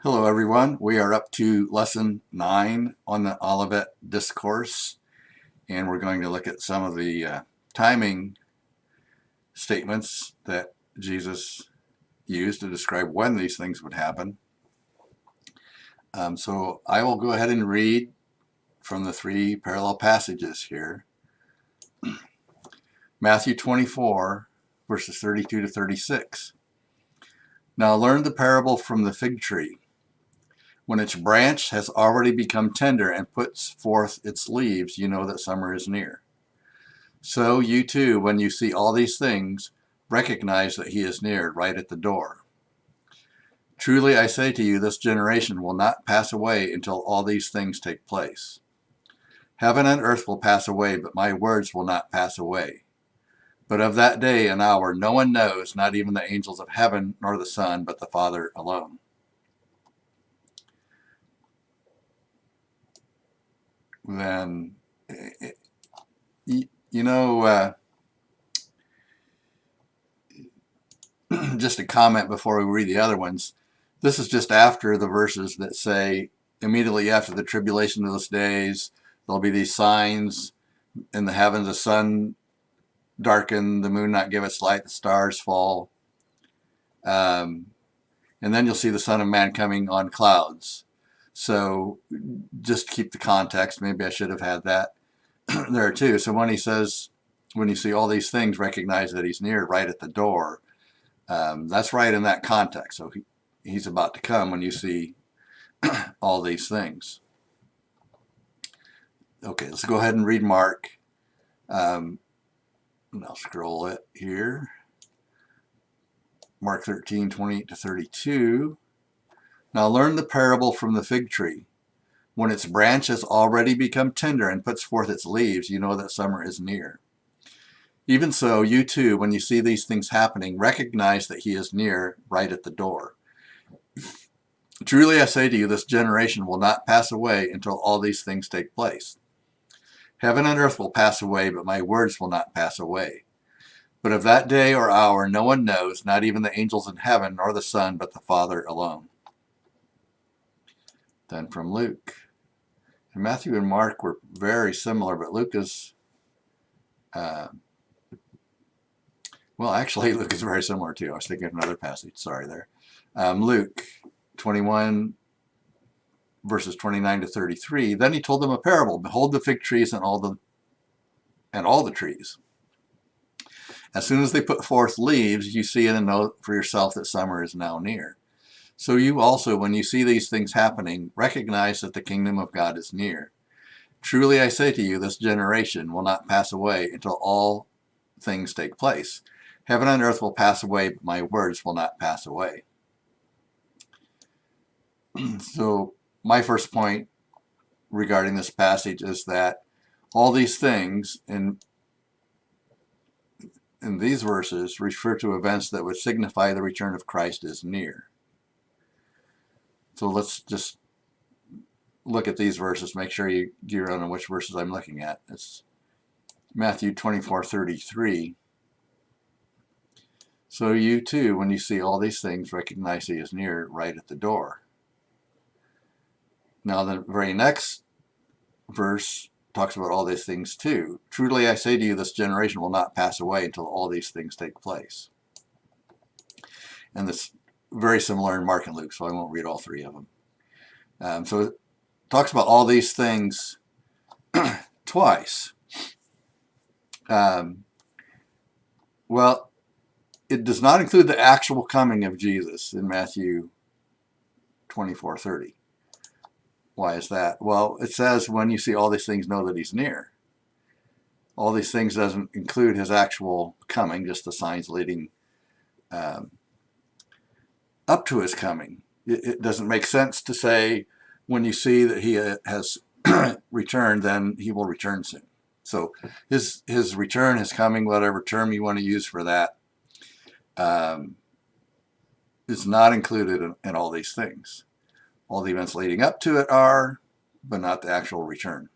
Hello everyone, we are up to lesson 9 on the Olivet Discourse, and we're going to look at some of the timing statements that Jesus used to describe when these things would happen. So I will go ahead and read from the 3 parallel passages here. Matthew 24 verses 32 to 36. Now learn the parable from the fig tree. When its branch has already become tender and puts forth its leaves, you know that summer is near. So you too, when you see all these things, recognize that he is near, right at the door. Truly I say to you, this generation will not pass away until all these things take place. Heaven and earth will pass away, but my words will not pass away. But of that day and hour no one knows, not even the angels of heaven, nor the Son, but the Father alone. Then, just a comment before we read the other ones. This is just after the verses that say, immediately after the tribulation of those days, there'll be these signs in the heavens: the sun darken, the moon not give its light, the stars fall. And then you'll see the Son of Man coming on clouds. So just keep the context. Maybe I should have had that there too. So when he says, when you see all these things, recognize that he's near, right at the door. That's right in that context. So he's about to come when you see all these things. Okay, let's go ahead and read Mark. And I'll scroll it here. Mark 13, 28 to 32. Now learn the parable from the fig tree. When its branch has already become tender and puts forth its leaves, you know that summer is near. Even so, you too, when you see these things happening, recognize that he is near, right at the door. Truly I say to you, this generation will not pass away until all these things take place. Heaven and earth will pass away, but my words will not pass away. But of that day or hour no one knows, not even the angels in heaven, nor the Son, but the Father alone. Then from Luke. And Matthew and Mark were very similar, but Luke is, well, actually, Luke is very similar too. I was thinking of another passage. Sorry there. Luke 21, verses 29 to 33. Then he told them a parable. Behold the fig trees and all the trees. As soon as they put forth leaves, you see and know for yourself that summer is now near. So you also, when you see these things happening, recognize that the kingdom of God is near. Truly I say to you, this generation will not pass away until all things take place. Heaven and earth will pass away, but my words will not pass away. So my first point regarding this passage is that all these things in these verses refer to events that would signify the return of Christ is near. So let's just look at these verses, make sure you gear on which verses I'm looking at. It's Matthew 24:33. So you too, when you see all these things, recognize he is near, right at the door. Now the very next verse talks about all these things too. Truly I say to you, this generation will not pass away until all these things take place. And this very similar in Mark and Luke, so I won't read all 3 of them. So it talks about all these things twice. Well, it does not include the actual coming of Jesus in Matthew 24:30. Why is that? Well, it says when you see all these things, know that he's near. All these things doesn't include his actual coming, just the signs leading up to his coming. It doesn't make sense to say when you see that he has returned, then he will return soon. So his return, his coming, whatever term you want to use for that, is not included in all these things. All the events leading up to it are, but not the actual return.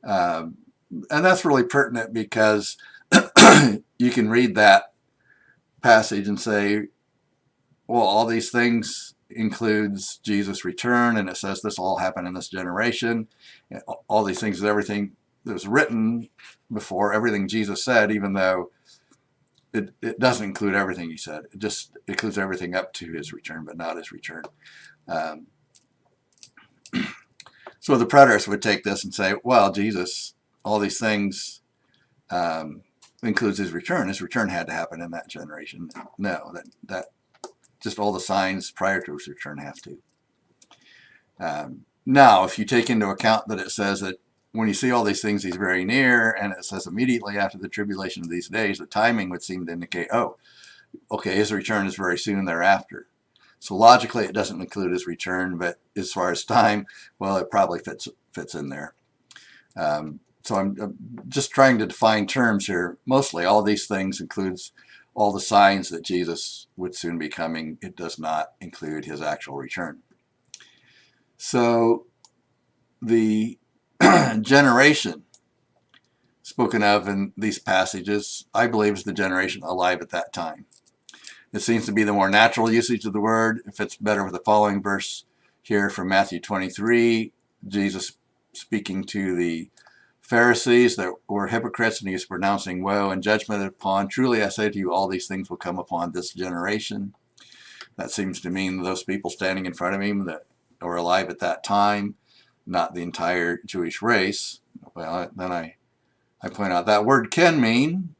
And that's really pertinent because you can read that passage and say, well, all these things includes Jesus' return, and it says this all happened in this generation. All these things, everything that was written before, everything Jesus said, even though it doesn't include everything he said. It just includes everything up to his return, but not his return. So the preterists would take this and say, well, Jesus, all these things includes his return. His return had to happen in that generation. No, that just all the signs prior to his return have to. Now, if you take into account that it says that when you see all these things, he's very near, and it says immediately after the tribulation of these days, the timing would seem to indicate, oh, okay, his return is very soon thereafter. So logically, it doesn't include his return, but as far as time, well, it probably fits in there. So I'm just trying to define terms here. Mostly, all these things includes all the signs that Jesus would soon be coming. It does not include his actual return. So the generation spoken of in these passages, I believe, is the generation alive at that time. It seems to be the more natural usage of the word. It fits better with the following verse here from Matthew 23, Jesus speaking to the Pharisees that were hypocrites, and he was pronouncing woe and judgment upon. Truly I say to you, all these things will come upon this generation. That seems to mean those people standing in front of him that were alive at that time, not the entire Jewish race. Well, then I point out that word can mean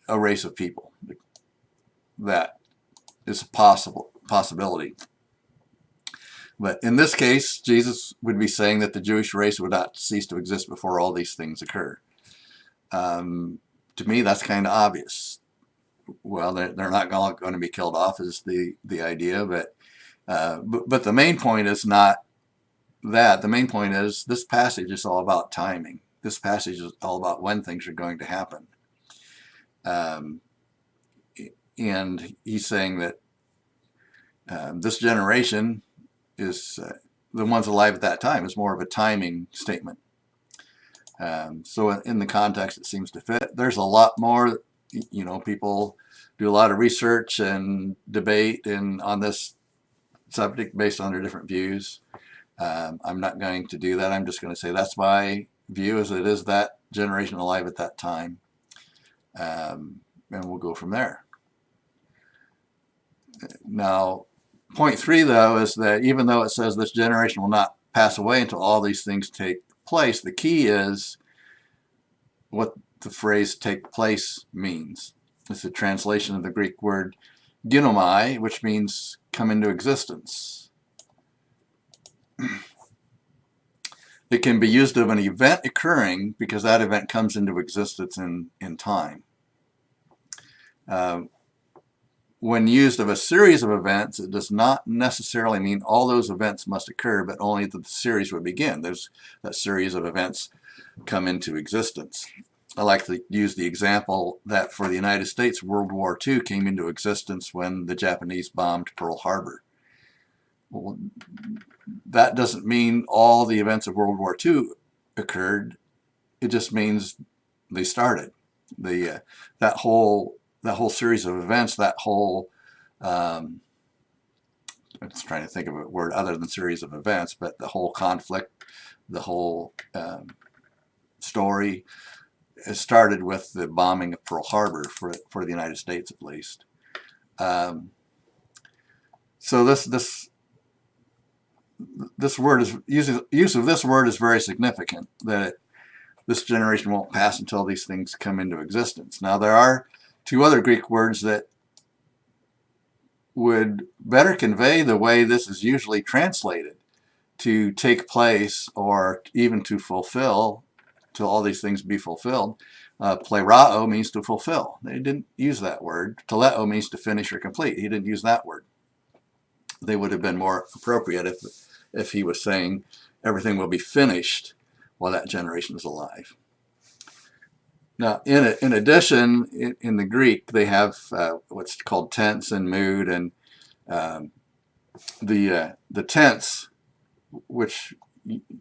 a race of people. That is a possibility. But in this case, Jesus would be saying that the Jewish race would not cease to exist before all these things occur. To me, that's kind of obvious. Well, they're not going to be killed off is the idea, but the main point is not that. The main point is this passage is all about timing. This passage is all about when things are going to happen. And he's saying that this generation is the ones alive at that time is more of a timing statement. So in the context, it seems to fit. There's a lot more, people do a lot of research and debate on this subject based on their different views. I'm not going to do that. I'm just going to say that's my view, as it is that generation alive at that time. And we'll go from there. Now, point 3, though, is that even though it says this generation will not pass away until all these things take place, the key is what the phrase take place means. It's a translation of the Greek word ginomai, which means come into existence. It can be used of an event occurring because that event comes into existence in time. When used of a series of events, it does not necessarily mean all those events must occur, but only that the series would begin. That series of events come into existence. I like to use the example that for the United States, World War II came into existence when the Japanese bombed Pearl Harbor. Well, that doesn't mean all the events of World War II occurred. It just means they started. That whole series of events, that whole, I'm just trying to think of a word other than series of events, but the whole conflict, the whole story, it started with the bombing of Pearl Harbor for the United States, at least. So this word is use of this word is very significant. That this generation won't pass until these things come into existence. Now there are 2 other Greek words that would better convey the way this is usually translated, to take place or even to fulfill, till all these things be fulfilled. Plerao means to fulfill. They didn't use that word. Teleo means to finish or complete. He didn't use that word. They would have been more appropriate if he was saying everything will be finished while that generation is alive. Now, in addition, in the Greek, they have what's called tense and mood, and the tense, which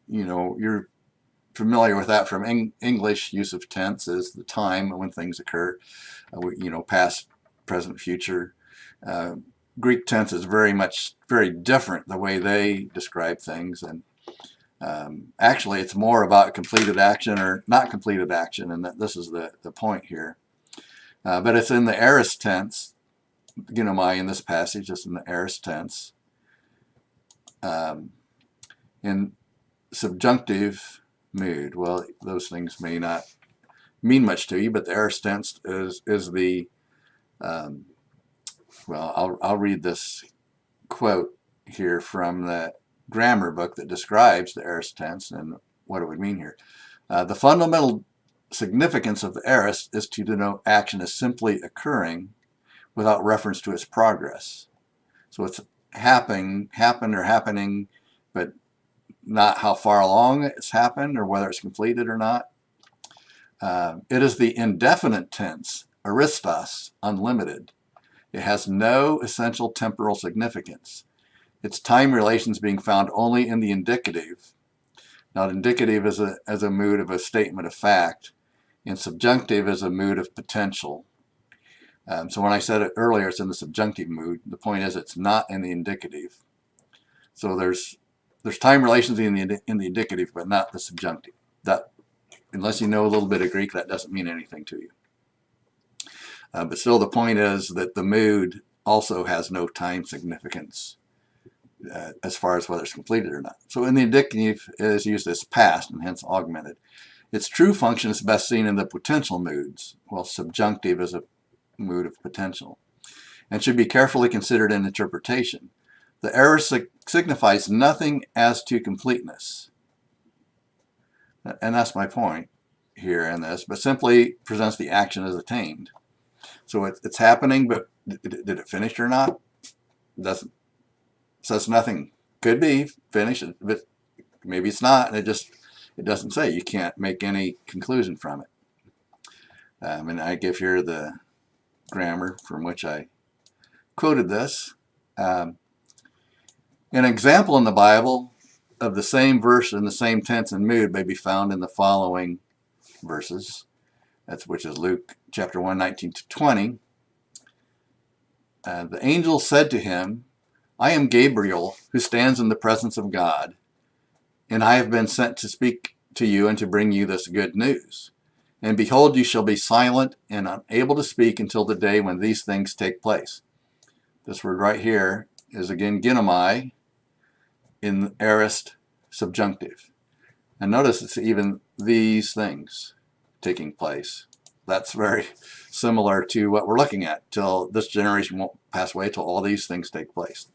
you're familiar with that from English use of tense, is the time when things occur, past, present, future. Greek tense is very different the way they describe things, and actually it's more about completed action or not completed action, and that this is the point here. But it's in the aorist tense, ginomai in this passage, it's in the aorist tense. In subjunctive mood, well, those things may not mean much to you, but the aorist tense is the, well, I'll read this quote here from the grammar book that describes the aorist tense and what it would mean here. The fundamental significance of the aorist is to denote action as simply occurring without reference to its progress. So it's happened or happening, but not how far along it's happened or whether it's completed or not. It is the indefinite tense, aristos, unlimited. It has no essential temporal significance. Its time relations being found only in the indicative. Now, indicative is a mood of a statement of fact, and subjunctive is a mood of potential. So when I said it earlier, it's in the subjunctive mood. The point is it's not in the indicative. So there's time relations in the indicative, but not the subjunctive. That, unless you know a little bit of Greek, that doesn't mean anything to you. But still, the point is that the mood also has no time significance as far as whether it's completed or not. So in the indicative, it is used as past and hence augmented. Its true function is best seen in the potential moods, while subjunctive is a mood of potential, and should be carefully considered in interpretation. The aorist signifies nothing as to completeness, and that's my point here in this, but simply presents the action as attained. So it's happening, but did it finish or not? Doesn't says nothing. Could be finished, but maybe it's not, and it doesn't say. You can't make any conclusion from it. And I give here the grammar from which I quoted this. An example in the Bible of the same verse in the same tense and mood may be found in the following verses, which is Luke chapter 1, 19 to 20. The angel said to him, I am Gabriel, who stands in the presence of God, and I have been sent to speak to you and to bring you this good news. And behold, you shall be silent and unable to speak until the day when these things take place. This word right here is again ginomai in aorist subjunctive. And notice it's even these things taking place. That's very similar to what we're looking at. Till this generation won't pass away till all these things take place.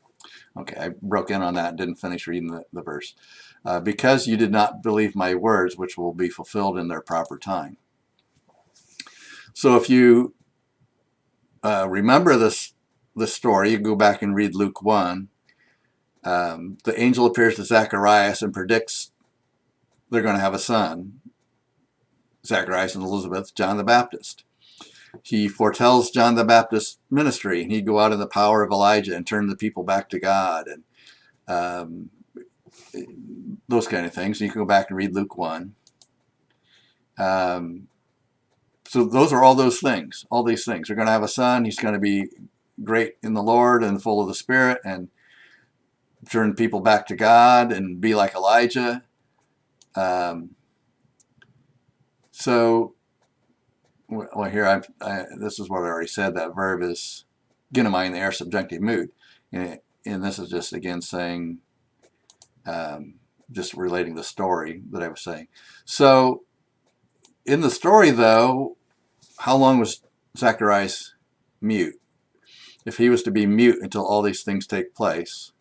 Okay, I broke in on that and didn't finish reading the verse. Because you did not believe my words, which will be fulfilled in their proper time. So if you remember this story, you go back and read Luke 1. The angel appears to Zacharias and predicts they're going to have a son. Zacharias and Elizabeth, John the Baptist. He foretells John the Baptist's ministry, and he'd go out in the power of Elijah and turn the people back to God, and those kind of things. You can go back and read Luke 1. So those are all those things, all these things. They're going to have a son. He's going to be great in the Lord and full of the Spirit and turn people back to God and be like Elijah. So, well, here, this is what I already said. That verb is ginomai in the aorist subjunctive mood. And this is just, again, saying, just relating the story that I was saying. So, in the story, though, how long was Zacharias mute? If he was to be mute until all these things take place,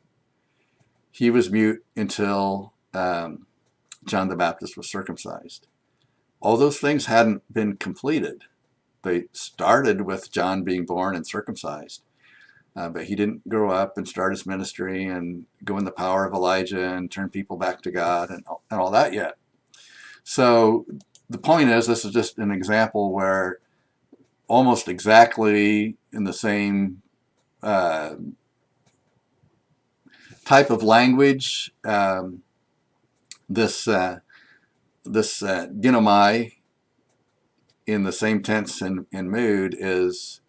he was mute until John the Baptist was circumcised. All those things hadn't been completed. They started with John being born and circumcised, but he didn't grow up and start his ministry and go in the power of Elijah and turn people back to God and all that yet. So the point is, this is just an example where almost exactly in the same type of language, this ginomai in the same tense and mood is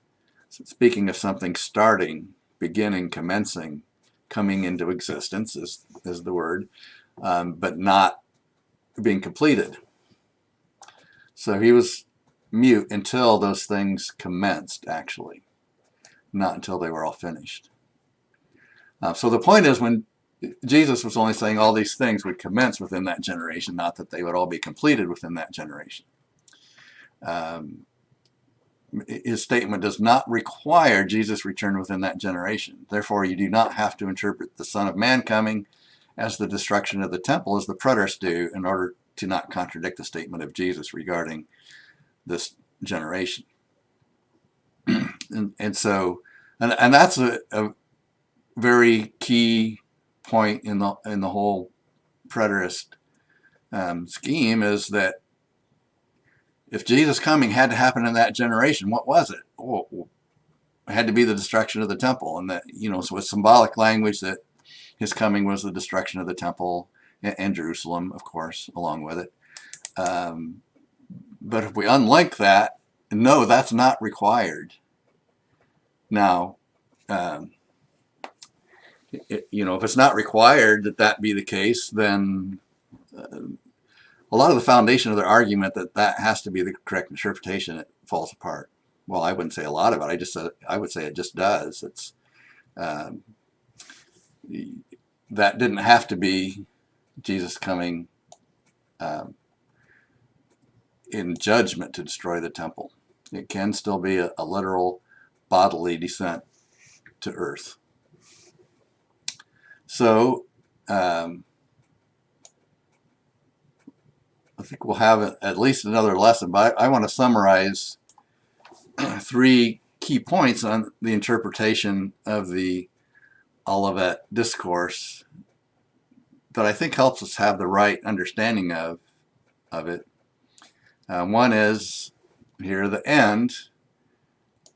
speaking of something starting beginning, commencing, coming into existence is the word, but not being completed. So he was mute until those things commenced, actually, not until they were all finished. So the point is, when Jesus was only saying all these things would commence within that generation, not that they would all be completed within that generation. His statement does not require Jesus' return within that generation. Therefore, you do not have to interpret the Son of Man coming as the destruction of the temple, as the preterists do, in order to not contradict the statement of Jesus regarding this generation. and that's a very key point in the whole preterist scheme, is that if Jesus' coming had to happen in that generation, what was it? Well, it had to be the destruction of the temple, and that, so with symbolic language, that his coming was the destruction of the temple and Jerusalem, of course, along with it. But if we unlink that, no, that's not required. Now, if it's not required that be the case, then a lot of the foundation of their argument that has to be the correct interpretation, it falls apart. Well, I wouldn't say a lot of it. I would say it just does. It's that didn't have to be Jesus coming in judgment to destroy the temple. It can still be a literal bodily descent to earth. So I think we'll have at least another lesson, but I want to summarize 3 key points on the interpretation of the Olivet Discourse that I think helps us have the right understanding of it. One is here the end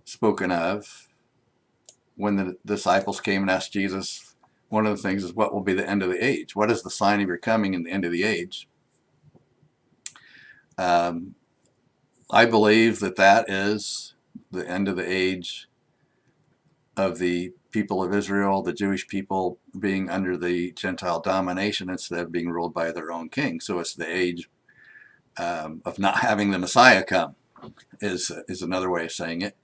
spoken of when the disciples came and asked Jesus. One of the things is, what will be the end of the age? What is the sign of your coming in the end of the age? I believe that is the end of the age of the people of Israel, the Jewish people, being under the Gentile domination instead of being ruled by their own king. So it's the age of not having the Messiah come, is another way of saying it.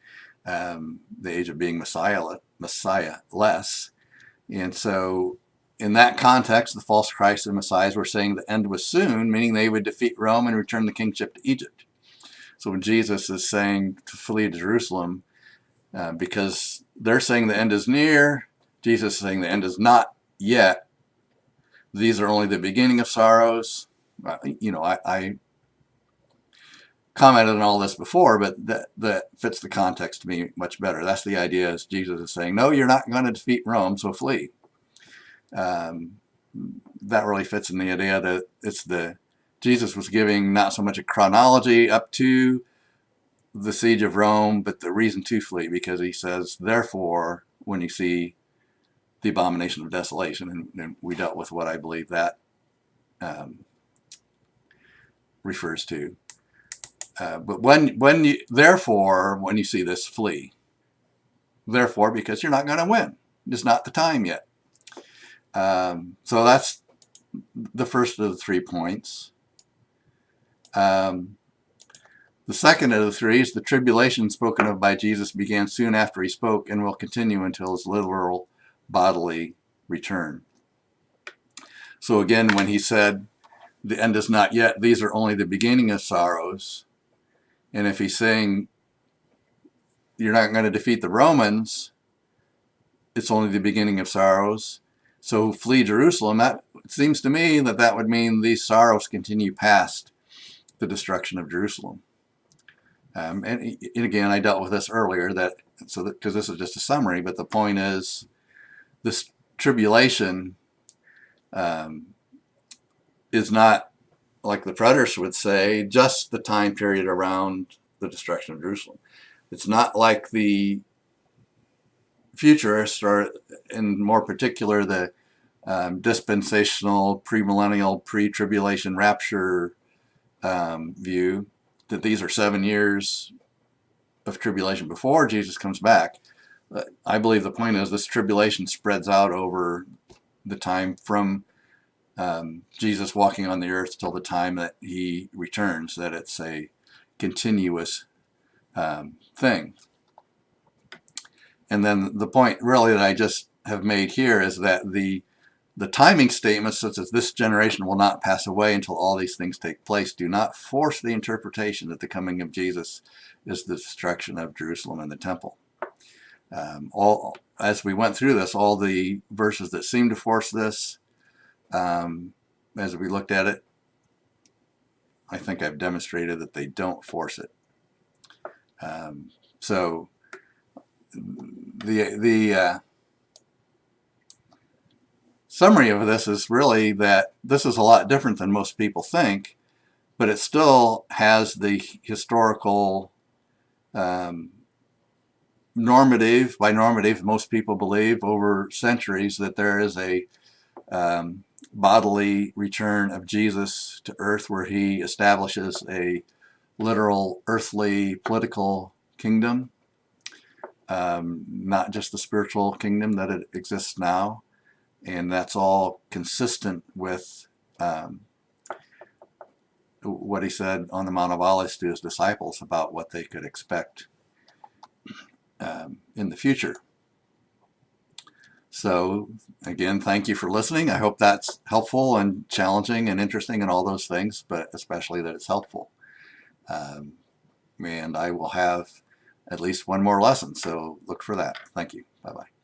The age of being Messiah-less. And so in that context, the false Christ and Messiahs were saying the end was soon, meaning they would defeat Rome and return the kingship to Egypt. So when Jesus is saying to flee to Jerusalem, because they're saying the end is near, Jesus is saying the end is not yet. These are only the beginning of sorrows. I commented on all this before, but that fits the context to me much better. That's the idea, is Jesus is saying, no, you're not going to defeat Rome, so flee. That really fits in the idea that Jesus was giving not so much a chronology up to the siege of Rome, but the reason to flee, because he says, therefore, when you see the abomination of desolation, and we dealt with what I believe that refers to. But when you see this, flee. Therefore, because you're not going to win. It's not the time yet. So that's the first of the 3 points. The second of the 3 is the tribulation spoken of by Jesus began soon after he spoke and will continue until his literal bodily return. So again, when he said, the end is not yet, these are only the beginning of sorrows. And if he's saying you're not going to defeat the Romans, it's only the beginning of sorrows. So flee Jerusalem. That it seems to me that would mean these sorrows continue past the destruction of Jerusalem. And again, I dealt with this earlier, because this is just a summary, but the point is, this tribulation is not, like the preterists would say, just the time period around the destruction of Jerusalem. It's not like the futurists, or in more particular the dispensational, premillennial, pre-tribulation rapture view, that these are 7 years of tribulation before Jesus comes back. I believe the point is this tribulation spreads out over the time from Jesus walking on the earth till the time that he returns, that it's a continuous thing. And then the point really that I just have made here is that the timing statements such as this generation will not pass away until all these things take place do not force the interpretation that the coming of Jesus is the destruction of Jerusalem and the temple. As we went through this, all the verses that seem to force this, as we looked at it, I think I've demonstrated that they don't force it. So the summary of this is really that this is a lot different than most people think, but it still has the historical normative. By normative, most people believe over centuries that there is a bodily return of Jesus to earth where he establishes a literal earthly political kingdom, not just the spiritual kingdom that it exists now. And that's all consistent with what he said on the Mount of Olives to his disciples about what they could expect in the future. So again, thank you for listening. I hope that's helpful and challenging and interesting and all those things, but especially that it's helpful. And I will have at least one more lesson, so look for that. Thank you. Bye-bye.